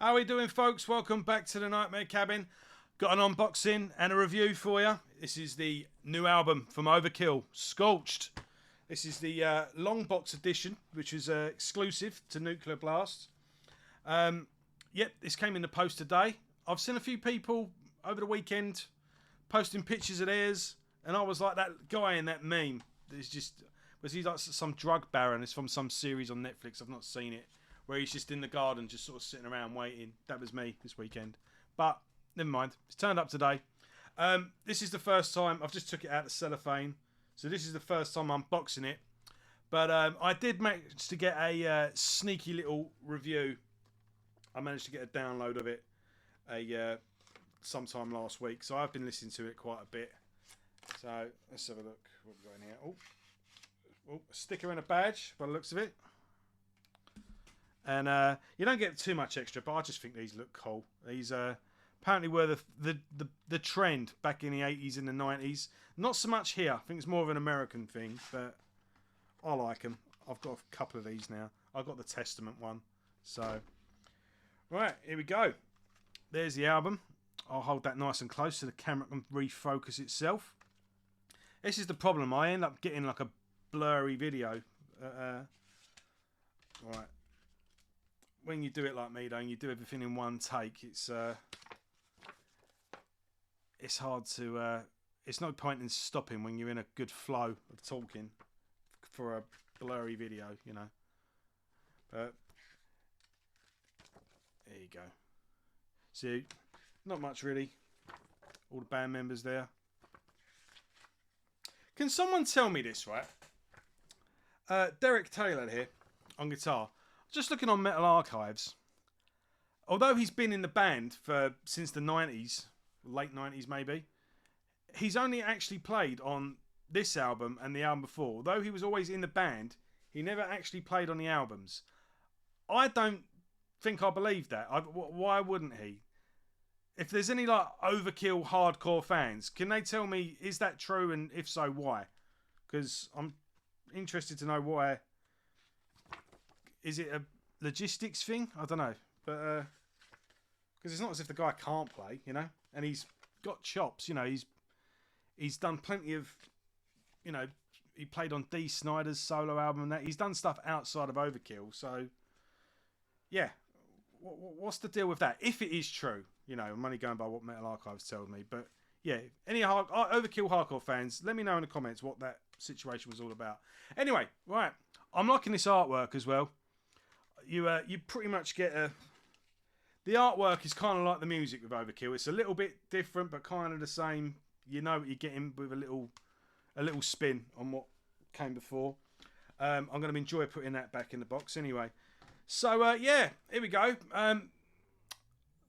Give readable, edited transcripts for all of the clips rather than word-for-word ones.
How are we doing, folks? Welcome back to the Nightmare Cabin. Got an unboxing and a review for you. This is the new album from Overkill, Scorched. This is the long box edition, which is exclusive to Nuclear Blast. Yep, this came in the post today. I've seen a few people over the weekend posting pictures of theirs, and I was like that guy in that meme. Was he like some drug baron? It's from some series on Netflix. I've not seen it. Where he's just in the garden, just sort of sitting around waiting. That was me this weekend. But never mind. It's turned up today. This is the first time I've just took it out of cellophane. So this is the first time I'm unboxing it. But I did manage to get a sneaky little review. I managed to get a download of it sometime last week. So I've been listening to it quite a bit. So let's have a look. What we've got in here? Oh, a sticker and a badge by the looks of it. And you don't get too much extra, but I just think these look cool. These apparently were the trend back in the 80s and the 90s. Not so much here. I think it's more of an American thing, but I like them. I've got a couple of these now. I've got the Testament one. So, right, here we go. There's the album. I'll hold that nice and close so the camera can refocus itself. This is the problem. I end up getting like a blurry video. Right. When you do it like me, though, and you do everything in one take, it's hard to. It's no point in stopping when you're in a good flow of talking for a blurry video, you know. But there you go. See, not much really. All the band members there. Can someone tell me this, right? Derek Taylor here on guitar. Just looking on Metal Archives, although he's been in the band since the 90s, late 90s maybe, he's only actually played on this album and the album before. Although he was always in the band, he never actually played on the albums. I don't think I believe that. Why wouldn't he? If there's any like Overkill hardcore fans, can they tell me, is that true, and if so, why? Because I'm interested to know why. Is it a logistics thing? I don't know. But because it's not as if the guy can't play, you know, and he's got chops, you know. He's done plenty of, you know, he played on Dee Snider's solo album and that. He's done stuff outside of Overkill. So yeah, what's the deal with that? If it is true, you know, I'm only going by what Metal Archives told me. But yeah, any Overkill hardcore fans, let me know in the comments what that situation was all about. Anyway, right, I'm liking this artwork as well. You pretty much get the artwork is kind of like the music with Overkill. It's a little bit different, but kind of the same. You know what you're getting with a little spin on what came before. I'm going to enjoy putting that back in the box anyway. So yeah, here we go.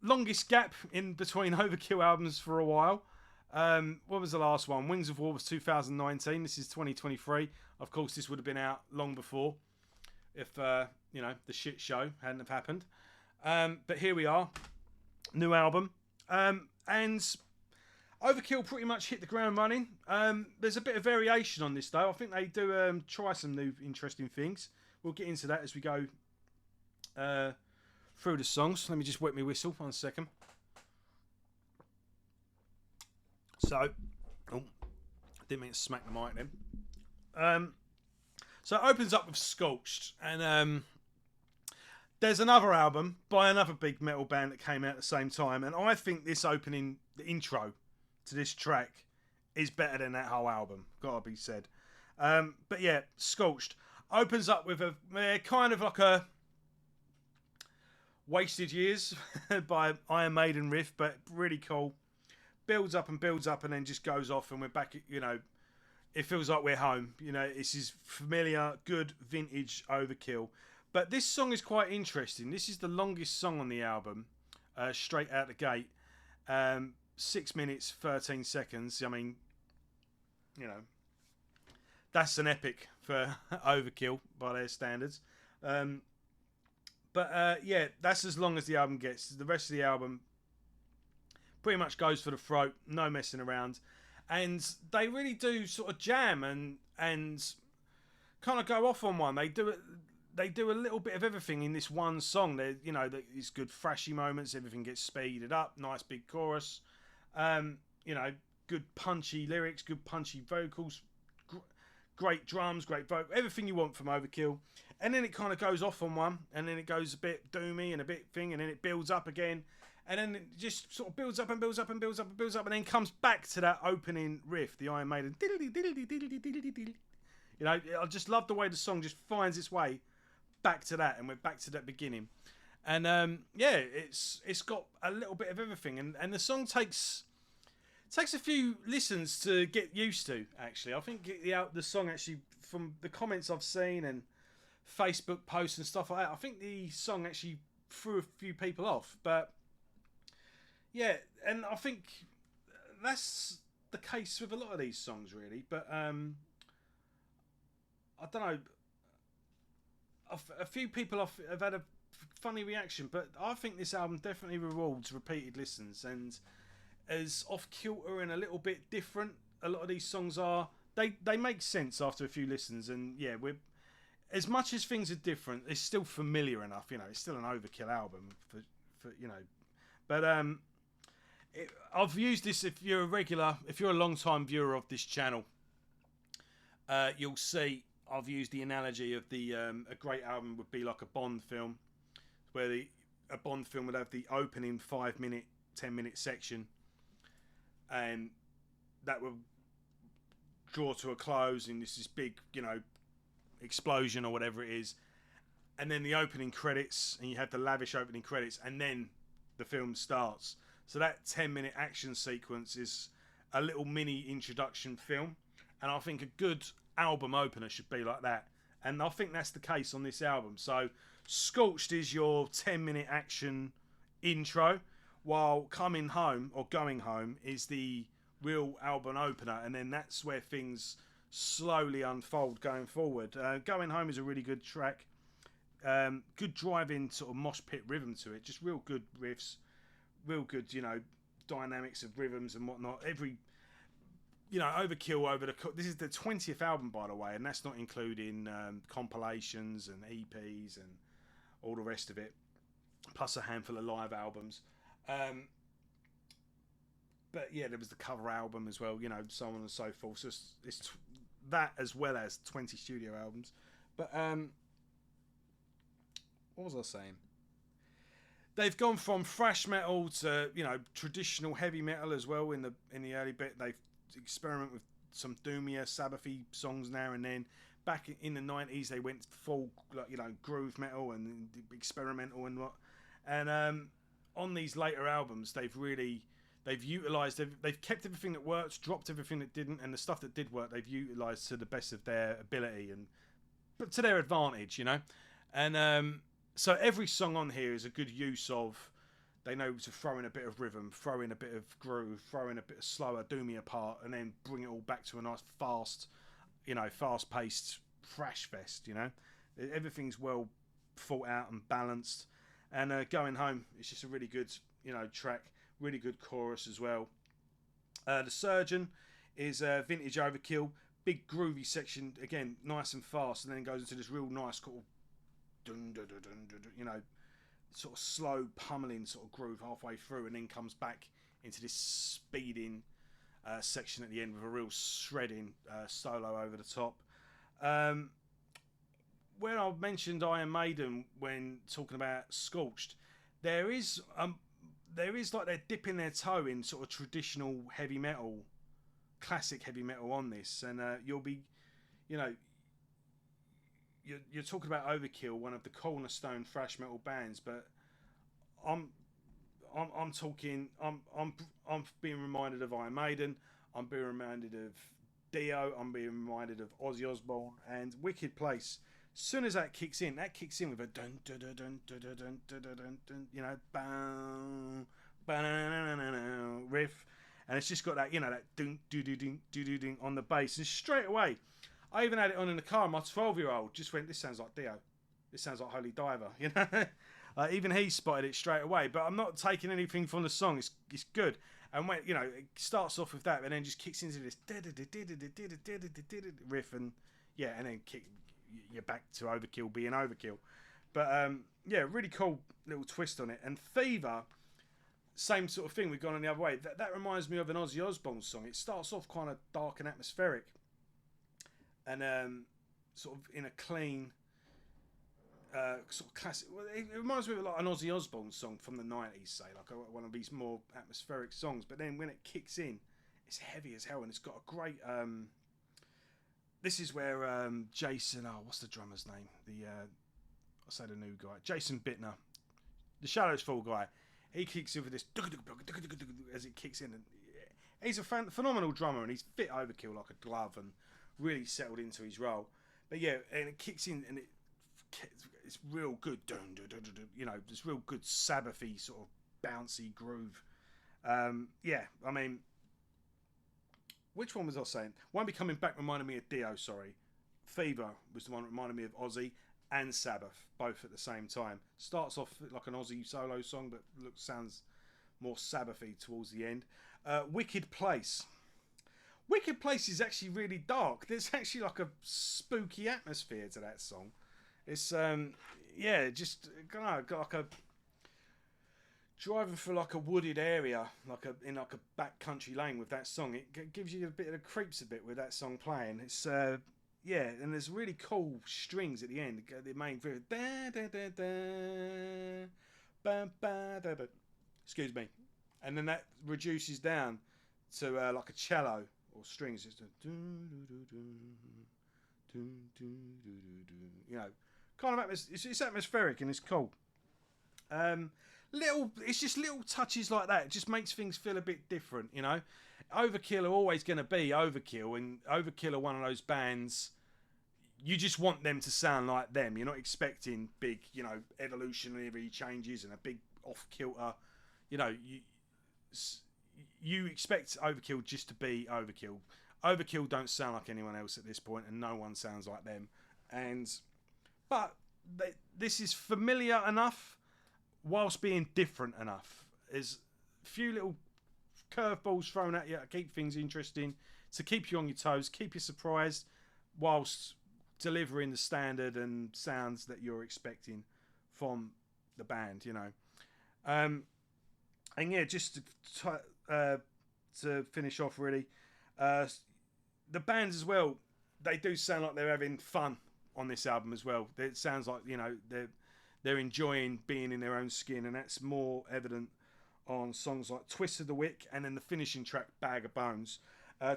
Longest gap in between Overkill albums for a while. What was the last one? Wings of War was 2019. This is 2023. Of course, this would have been out long before, if you know, the shit show hadn't have happened. But here we are, new album, and Overkill pretty much hit the ground running. There's a bit of variation on this though. I think they do try some new interesting things. We'll get into that as we go through the songs. Let me just wet my whistle 1 second. So, didn't mean to smack the mic then. So it opens up with Scorched, and there's another album by another big metal band that came out at the same time, and I think this opening, the intro to this track, is better than that whole album, gotta be said. But yeah, Scorched opens up with a kind of like a Wasted Years by Iron Maiden riff, but really cool. Builds up and then just goes off, and we're back, you know, it feels like we're home. You know, this is familiar, good, vintage Overkill. But this song is quite interesting. This is the longest song on the album, straight out the gate. 6 minutes, 13 seconds. I mean, you know, that's an epic for Overkill by their standards. But yeah, that's as long as the album gets. The rest of the album pretty much goes for the throat, no messing around. And they really do sort of jam and kind of go off on one. They do it. they do a little bit of everything in this one song. There, you know, there's good thrashy moments. Everything gets speeded up. Nice big chorus. You know, good punchy lyrics, good punchy vocals, great drums, great vocal, everything you want from Overkill. And then it kind of goes off on one, and then it goes a bit doomy and a bit thing, and then it builds up again, and then it just sort of builds up and builds up and builds up and builds up, and then comes back to that opening riff, the Iron Maiden. You know, I just love the way the song just finds its way back to that, and we're back to that beginning. And yeah, it's got a little bit of everything, and the song takes a few listens to get used to. Actually, I think the song actually, from the comments I've seen and Facebook posts and stuff like that, I think the song actually threw a few people off. But yeah, and I think that's the case with a lot of these songs, really. But I don't know. A few people have had a funny reaction, but I think this album definitely rewards repeated listens, and as off kilter and a little bit different a lot of these songs are, they make sense after a few listens. And yeah, we're, as much as things are different, it's still familiar enough. You know, it's still an Overkill album for you know. But I've used this. If you're a long time viewer of this channel, you'll see I've used the analogy of a great album would be like a Bond film, where a Bond film would have the opening 5-minute, 10-minute section, and that would draw to a close, and this big, you know, explosion or whatever it is, and then the opening credits, and you have the lavish opening credits, and then the film starts. So that 10-minute action sequence is a little mini introduction film, and I think a good album opener should be like that, and I think that's the case on this album. So Scorched is your 10-minute action intro, while Coming Home or Going Home is the real album opener, and then that's where things slowly unfold going forward. Going Home is a really good track, good driving sort of mosh pit rhythm to it, just real good riffs, real good, you know, dynamics of rhythms and whatnot. Every, you know, Overkill this is the 20th album, by the way, and that's not including compilations and EPs and all the rest of it, plus a handful of live albums. But yeah, there was the cover album as well, you know, so on and so forth. So it's that as well as 20 studio albums. But what was I saying? They've gone from thrash metal to, you know, traditional heavy metal as well in the early bit. They've experimented with some doomier, Sabbathy songs now and then. Back in the 90s, they went full, like, you know, groove metal and experimental and what. And on these later albums, they've utilised, they've kept everything that worked, dropped everything that didn't, and the stuff that did work, they've utilised to the best of their ability, but to their advantage, you know. And so every song on here is a good use of, they know to throw in a bit of rhythm, throw in a bit of groove, throw in a bit of slower, doomier part, and then bring it all back to a nice fast, you know, fast-paced thrash fest, you know. Everything's well thought out and balanced. And Going Home, it's just a really good, you know, track, really good chorus as well. The Surgeon is vintage Overkill, big groovy section, again, nice and fast, and then it goes into this real nice sort of dun, dun, dun, dun, dun, you know, sort of slow pummeling sort of groove halfway through, and then comes back into this speeding section at the end with a real shredding solo over the top. When I mentioned Iron Maiden when talking about Scorched, there is like they're dipping their toe in sort of traditional heavy metal, classic heavy metal on this, and you'll be, you know, you're talking about Overkill, one of the cornerstone thrash metal bands, but I'm being reminded of Iron Maiden, I'm being reminded of Dio, I'm being reminded of Ozzy Osbourne and Wicked Place. As soon as that kicks in with a dun dun dun dun dun dun dun dun dun dun, you know, bang, bang, riff, and it's just got that, you know, that ding doo doo ding doo doo ding on the bass, and straight away, I even had it on in the car. My 12-year-old just went, "This sounds like Dio. This sounds like Holy Diver." You know, even he spotted it straight away. But I'm not taking anything from the song. It's good. And when, you know, it starts off with that, and then just kicks into this riff, and yeah, and then you're back to Overkill being Overkill. But yeah, really cool little twist on it. And Fever, same sort of thing. We've gone on the other way. That reminds me of an Ozzy Osbourne song. It starts off kind of dark and atmospheric, and sort of in a clean, sort of classic. Well, it reminds me of like an Ozzy Osbourne song from the '90s, say, like one of these more atmospheric songs. But then when it kicks in, it's heavy as hell, and it's got a great. This is where Jason. Oh, what's the drummer's name? I'll say the new guy, Jason Bittner, the Shadows Fall guy. He kicks in with this as it kicks in, and he's a phenomenal drummer, and he's fit Overkill like a glove, and really settled into his role. But yeah, and it kicks in, and it's real good, you know, this real good Sabbathy sort of bouncy groove. Yeah, I mean, which one was I saying? Won't Be Coming Back reminded me of Dio. Sorry, Fever was the one that reminded me of Ozzy and Sabbath, both at the same time. Starts off like an Ozzy solo song, but sounds more Sabbathy towards the end. Wicked Place. Wicked Place is actually really dark. There's actually like a spooky atmosphere to that song. It's yeah, just got like a driving through like a wooded area, in a back country lane with that song. It gives you a bit of the creeps a bit with that song playing. It's yeah, and there's really cool strings at the end. The main excuse me, and then that reduces down to like a cello or strings. It's you know, kind of it's atmospheric and it's cool. It's just little touches like that. It just makes things feel a bit different, you know. Overkill are always going to be Overkill, and Overkill are one of those bands you just want them to sound like them. You're not expecting big, you know, evolutionary changes and a big off-kilter. You know, you expect Overkill just to be Overkill. Overkill don't sound like anyone else at this point, and no one sounds like them. But this is familiar enough, whilst being different enough. There's a few little curveballs thrown at you to keep things interesting, to keep you on your toes, keep you surprised, whilst delivering the standard and sounds that you're expecting from the band, you know. And yeah, just to finish off, really, the bands as well, they do sound like they're having fun on this album as well. It sounds like, you know, they're enjoying being in their own skin, and that's more evident on songs like Twist of the Wick and then the finishing track, Bag of Bones.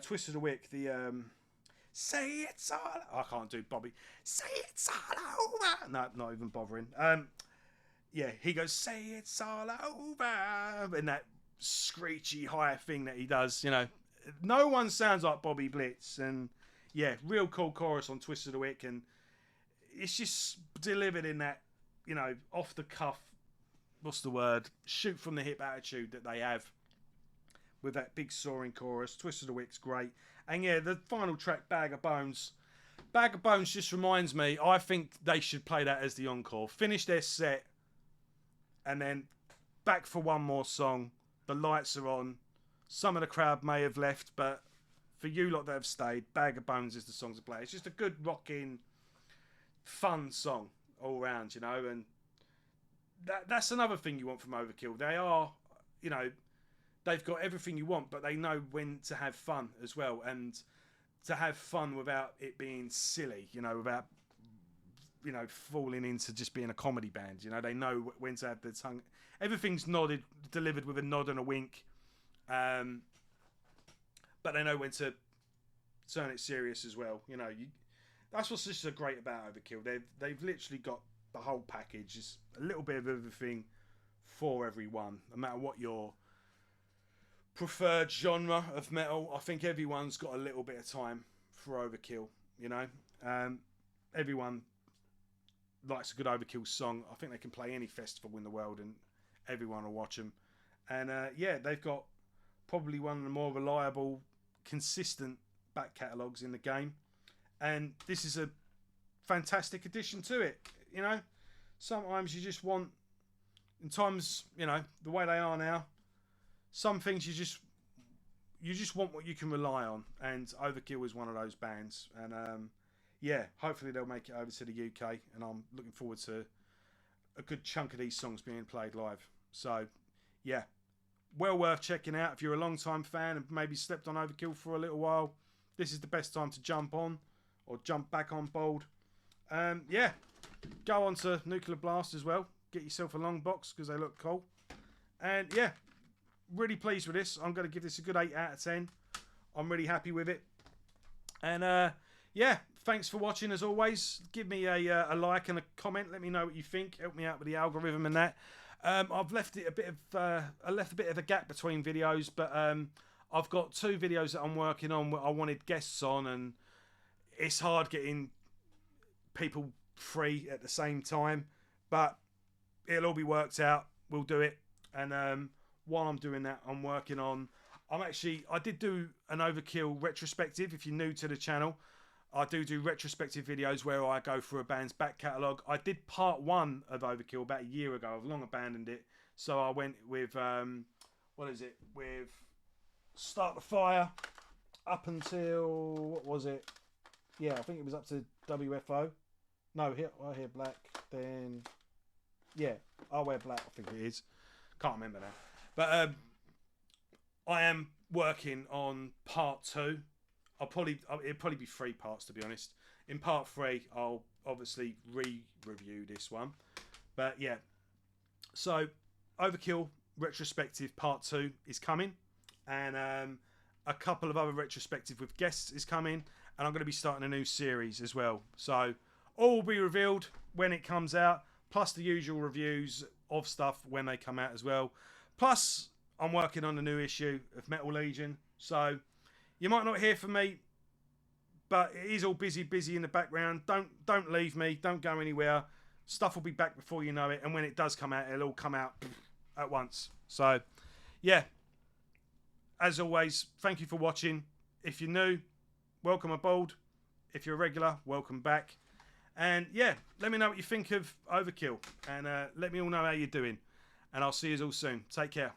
Twist of the Wick, the say it's all... I can't do Bobby. Say it's all over. No, not even bothering. Yeah, he goes, say it's all over. And that screechy high thing that he does, you know. No one sounds like Bobby Blitz. And yeah, real cool chorus on Twist of the Wick. And it's just delivered in that, you know, off the cuff, what's the word? Shoot from the hip attitude that they have with that big soaring chorus. Twist of the Wick's great. And yeah, the final track, Bag of Bones. Bag of Bones just reminds me, I think they should play that as the encore. Finish their set and then back for one more song. The lights are on. Some of the crowd may have left, but for you lot that have stayed, Bag of Bones is the song to play. It's just a good rocking, fun song all round, you know, and that's another thing you want from Overkill. They are, you know, they've got everything you want, but they know when to have fun as well, and to have fun without it being silly, you know, without, you know, falling into just being a comedy band. You know, they know when to have the tongue. Everything's delivered with a nod and a wink, but they know when to turn it serious as well. You know, that's what's just so great about Overkill. They've literally got the whole package. It's a little bit of everything for everyone, no matter what your preferred genre of metal. I think everyone's got a little bit of time for Overkill, you know. Everyone likes a good Overkill song. I think they can play any festival in the world and everyone will watch them. And yeah, they've got probably one of the more reliable, consistent back catalogues in the game. And this is a fantastic addition to it, you know. Sometimes you just want, in times, you know, the way they are now, some things you just want what you can rely on, and Overkill is one of those bands. And yeah, hopefully they'll make it over to the UK, and I'm looking forward to a good chunk of these songs being played live. So, yeah, well worth checking out if you're a long-time fan and maybe slept on Overkill for a little while. This is the best time to jump on or jump back on board. Yeah, go on to Nuclear Blast as well. Get yourself a long box because they look cool. And yeah, really pleased with this. I'm going to give this a good 8 out of 10. I'm really happy with it. And yeah, thanks for watching as always. Give me a like and a comment. Let me know what you think. Help me out with the algorithm and that. I've left it a bit of I left a bit of a gap between videos, but I've got 2 videos that I'm working on where I wanted guests on, and it's hard getting people free at the same time, but it'll all be worked out. We'll do it. And while I'm doing that, I'm working on. I did do an Overkill retrospective. If you're new to the channel, I do retrospective videos where I go through a band's back catalogue. I did part 1 of Overkill about a year ago. I've long abandoned it. So I went with, what is it? With Start the Fire up until, what was it? Yeah, I think it was up to WFO. No, I hear Black. Then, yeah, I Wear Black, I think it is. Can't remember now. But I am working on part 2. It'll probably be 3 parts, to be honest. In part 3, I'll obviously re-review this one. But yeah, so Overkill retrospective part 2 is coming, and a couple of other retrospective with guests is coming, and I'm going to be starting a new series as well. So all will be revealed when it comes out, plus the usual reviews of stuff when they come out as well. Plus, I'm working on a new issue of Metal Legion, so you might not hear from me, but it is all busy in the background. Don't leave me. Don't go anywhere. Stuff will be back before you know it, and when it does come out, it'll all come out at once. So, yeah. As always, thank you for watching. If you're new, welcome aboard. If you're a regular, welcome back. And yeah, let me know what you think of Overkill, and let me all know how you're doing. And I'll see you all soon. Take care.